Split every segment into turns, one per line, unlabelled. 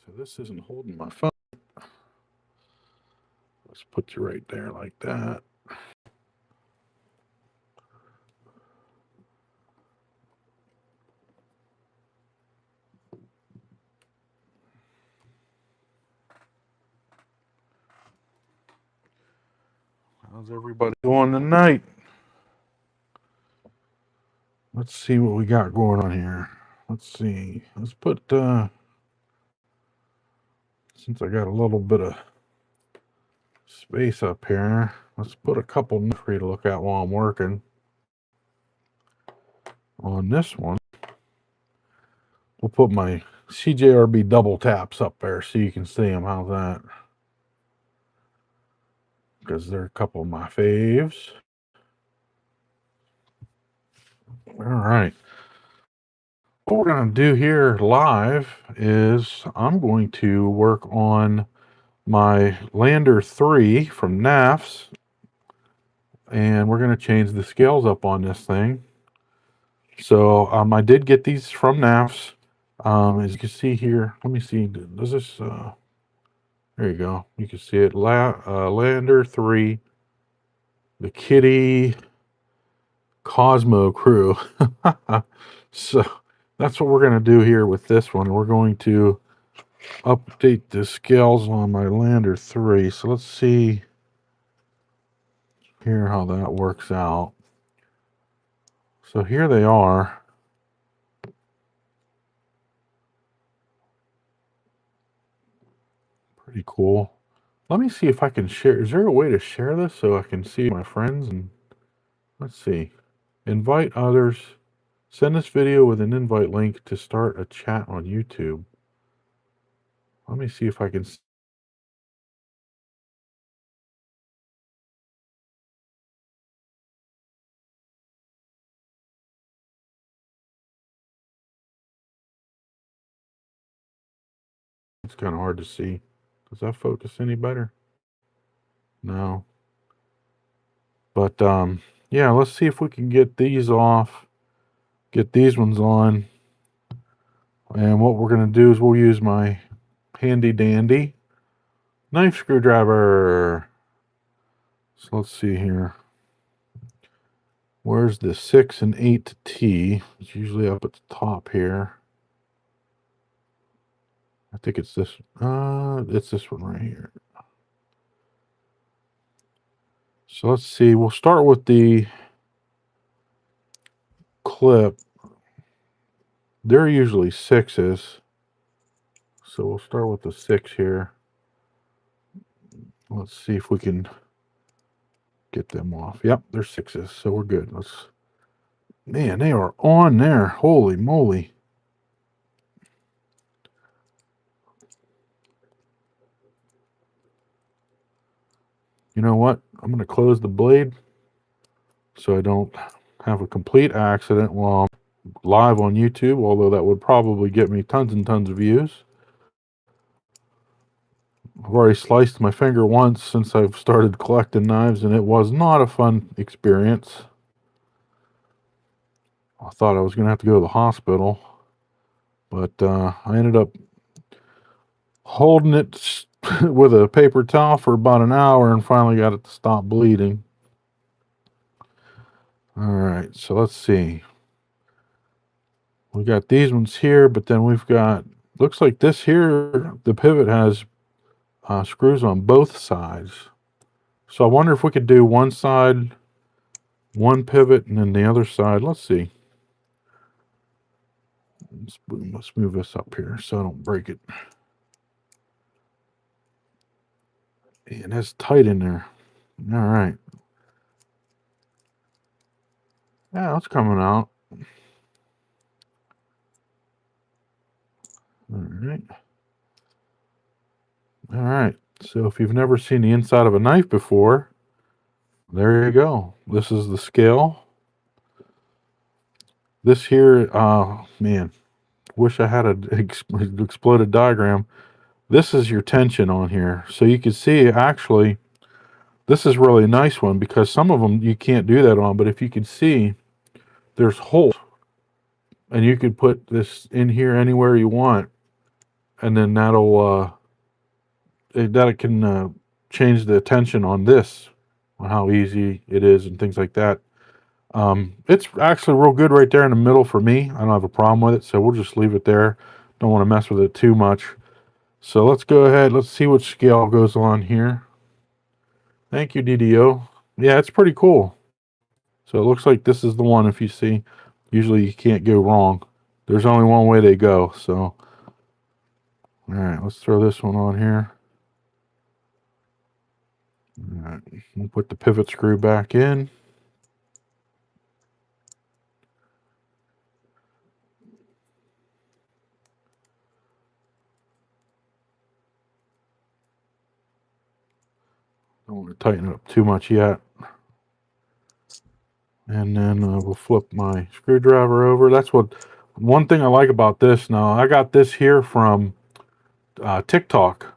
So this isn't holding my phone. Let's put you right there like that. How's everybody doing tonight? Let's see what we got going on here. Let's see. Let's put, since I got a little bit of space up here, let's put a couple for you to look at while I'm working. On this one, we'll put my CJRB double taps up there so you can see them. How's that? Because they're a couple of my faves. All right. What we're going to do here live is I'm going to work on my Lander 3 from NAFS, and we're going to change the scales up on this thing. So I did get these from NAFS. As you can see here, let me see, does this, there you go. You can see it, Lander 3, the Kitty Cosmo crew. So that's what we're going to do here with this one. We're going to update the scales on my Lander 3. So let's see here how that works out. So here they are. Pretty cool. Let me see if I can share. Is there a way to share this so I can see my friends? And let's see. Invite others. Send this video with an invite link to start a chat on YouTube. Let me see if I can. It's kind of hard to see. Does that focus any better? No. But yeah, let's see if we can get these off. Get these ones on. And what we're going to do is we'll use my handy dandy knife screwdriver. So let's see here. Where's the 6 and 8T? It's usually up at the top here. I think it's this. It's this one right here. So let's see. We'll start with the clip. They're usually 6s. So we'll start with the 6 here. Let's see if we can get them off. Yep, they're 6s, so we're good. Man, they are on there. Holy moly. You know what? I'm going to close the blade so I don't have a complete accident while I'm live on YouTube, although that would probably get me tons and tons of views. I've already sliced my finger once since I've started collecting knives, and it was not a fun experience. I thought I was going to have to go to the hospital, but I ended up holding it with a paper towel for about an hour and finally got it to stop bleeding. All right, so let's see. We got these ones here, but then we've got, looks like this here, the pivot has screws on both sides. So I wonder if we could do one side, one pivot, and then the other side. Let's see. Let's move this up here so I don't break it. And that's tight in there. All right. Yeah, it's coming out. All right. All right. So if you've never seen the inside of a knife before, there you go. This is the scale. This here, man, wish I had an exploded diagram. This is your tension on here. So you can see, actually, this is really a nice one because some of them you can't do that on. But if you can see, there's holes. And you could put this in here anywhere you want. and then that can change the tension on this, on how easy it is and things like that. It's actually real good right there in the middle for me. I don't have a problem with it, so we'll just leave it there. Don't want to mess with it too much. So let's go ahead. Let's see what scale goes on here. Thank you, DDO. Yeah, it's pretty cool. So it looks like this is the one. If you see, usually you can't go wrong. There's only one way they go. So, all right, let's throw this one on here. All right, we'll put the pivot screw back in. Don't want to tighten it up too much yet. And then we'll flip my screwdriver over. That's one thing I like about this. Now, I got this here from TikTok.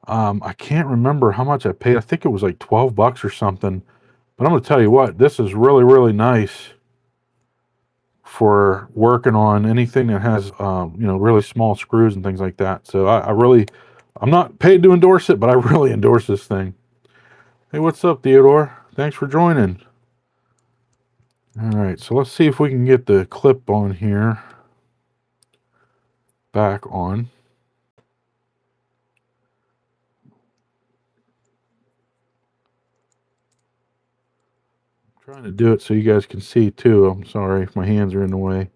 I can't remember how much I paid. I think it was like 12 bucks or something. But I'm going to tell you what, this is really, really nice for working on anything that has, really small screws and things like that. So I'm not paid to endorse it, but I really endorse this thing. Hey, what's up, Theodore? Thanks for joining. All right, so let's see if we can get the clip on here back on. I'm trying to do it so you guys can see too. I'm sorry if my hands are in the way,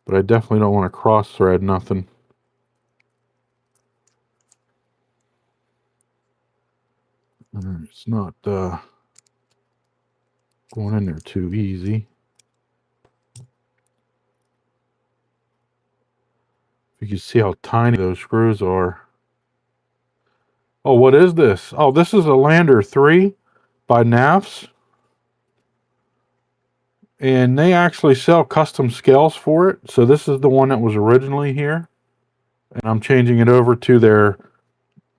but I definitely don't want to cross thread nothing. It's not going in there too easy. You can see how tiny those screws are. Oh, what is this? Oh, this is a Lander 3 by NAFS. And they actually sell custom scales for it. So this is the one that was originally here. And I'm changing it over to their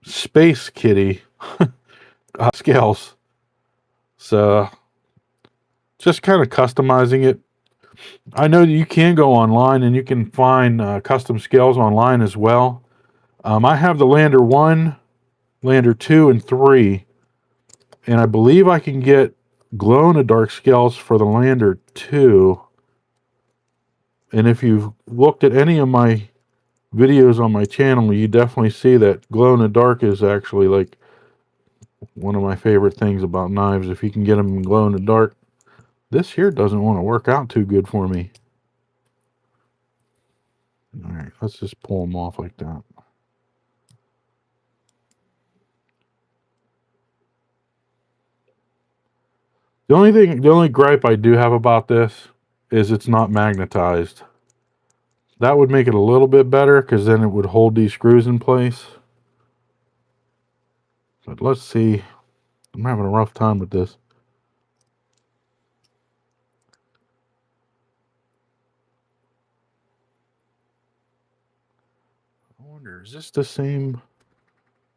Space Kitty scales. So just kind of customizing it. I know that you can go online and you can find custom scales online as well. I have the Lander 1, Lander 2, and 3. And I believe I can get glow-in-the-dark scales for the Lander 2. And if you've looked at any of my videos on my channel, you definitely see that glow-in-the-dark is actually like one of my favorite things about knives. If you can get them in glow-in-the-dark. This here doesn't want to work out too good for me. All right, let's just pull them off like that. The only gripe I do have about this is it's not magnetized. That would make it a little bit better because then it would hold these screws in place. But let's see. I'm having a rough time with this. I wonder, is this the same?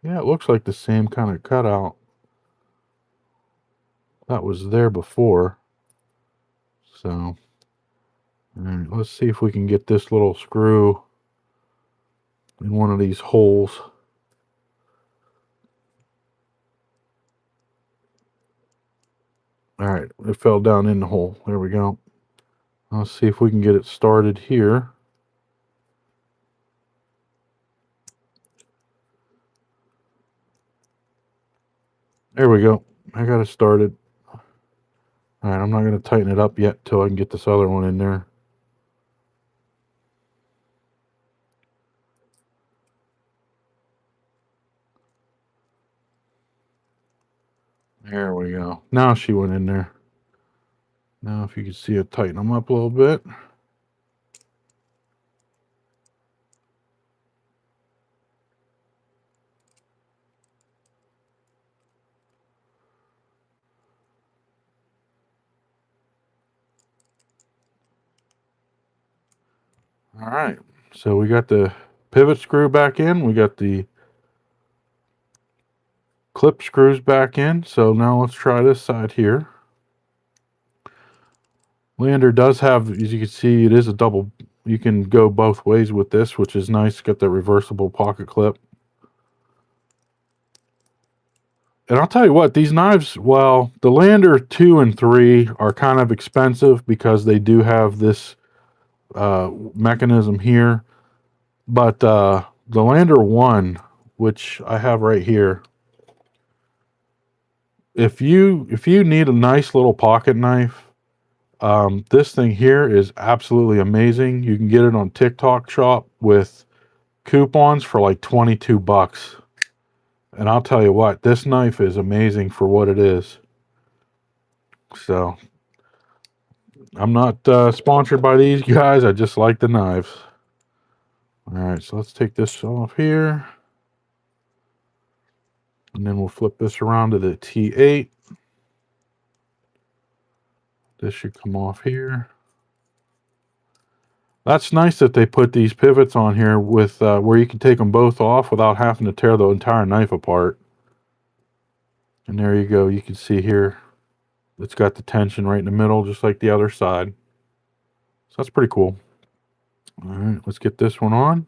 Yeah, it looks like the same kind of cutout that was there before. So, all right, let's see if we can get this little screw in one of these holes. All right, it fell down in the hole. There we go. Let's see if we can get it started here. There we go. I got it started. All right, I'm not going to tighten it up yet till I can get this other one in there. There we go. Now she went in there. Now if you can see it, tighten them up a little bit. All right, so we got the pivot screw back in. We got the clip screws back in. So now let's try this side here. Lander does have, as you can see, it is a double You can go both ways with this, which is nice. Got the reversible pocket clip. And I'll tell you what, these knives, well, the Lander 2 and 3 are kind of expensive because they do have this mechanism here. But the Lander 1, which I have right here, if you need a nice little pocket knife, this thing here is absolutely amazing. You can get it on TikTok Shop with coupons for like 22 bucks. And I'll tell you what, this knife is amazing for what it is. So, I'm not sponsored by these guys. I just like the knives. All right, so let's take this off here. And then we'll flip this around to the T8. This should come off here. That's nice that they put these pivots on here with where you can take them both off without having to tear the entire knife apart. And there you go. You can see here it's got the tension right in the middle, just like the other side. So that's pretty cool. All right, let's get this one on.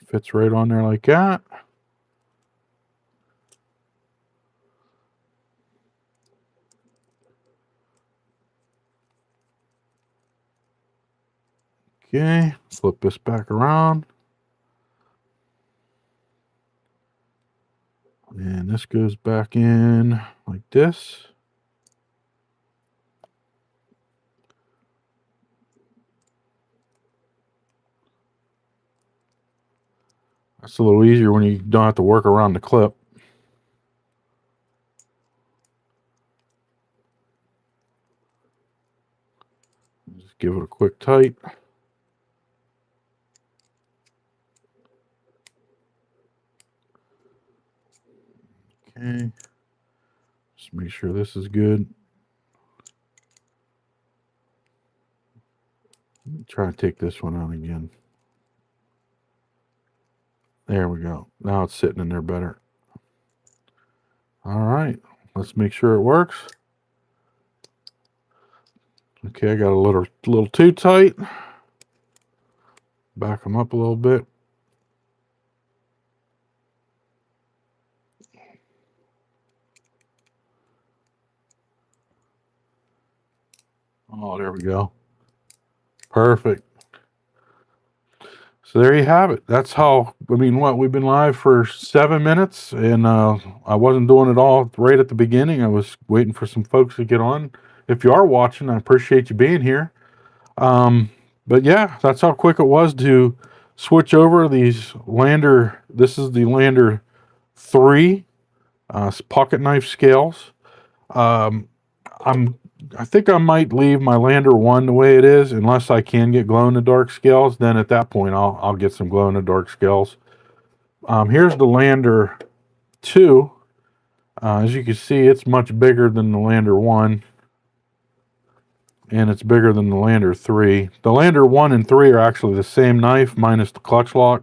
Fits right on there like that. Okay, flip this back around. And this goes back in like this. That's a little easier when you don't have to work around the clip. Just give it a quick tight. Okay. Just make sure this is good. Let me try and take this one out again. There we go. Now it's sitting in there better. All right. Let's make sure it works. Okay, I got a little too tight. Back them up a little bit. Oh, there we go. Perfect. So there you have it. That's how, I mean, what, we've been live for 7 minutes, and I wasn't doing it all right at the beginning. I was waiting for some folks to get on. If you are watching, I appreciate you being here. But yeah, that's how quick it was to switch over these Lander. This is the Lander 3 pocket knife scales. I think I might leave my Lander 1 the way it is, unless I can get glow-in-the-dark scales. Then at that point, I'll get some glow-in-the-dark scales. Here's the Lander 2. As you can see, it's much bigger than the Lander 1. And it's bigger than the Lander 3. The Lander 1 and 3 are actually the same knife, minus the clutch lock.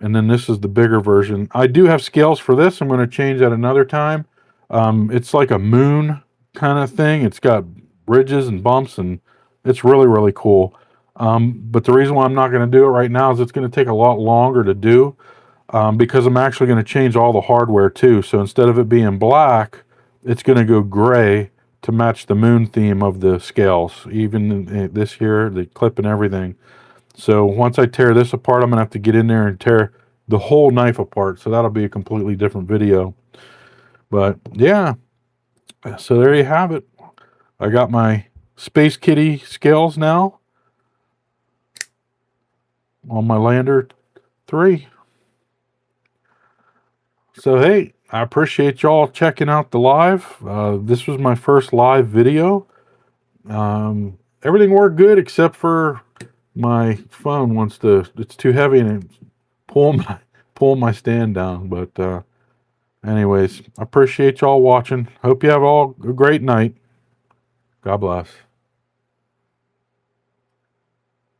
And then this is the bigger version. I do have scales for this. I'm going to change that another time. It's like a moon kind of thing. It's got ridges and bumps, and it's really, really cool. But the reason why I'm not going to do it right now is it's going to take a lot longer to do because I'm actually going to change all the hardware too. So instead of it being black, it's going to go gray to match the moon theme of the scales. Even this here, the clip and everything. So once I tear this apart, I'm going to have to get in there and tear the whole knife apart. So that'll be a completely different video. But yeah, so there you have it. I got my Space Kitty scales now on my Lander 3. So hey, I appreciate y'all checking out the live. This was my first live video. Everything worked good except for my phone wants to, it's too heavy and it's pull my stand down. But anyways, I appreciate y'all watching. Hope you have all a great night. God bless.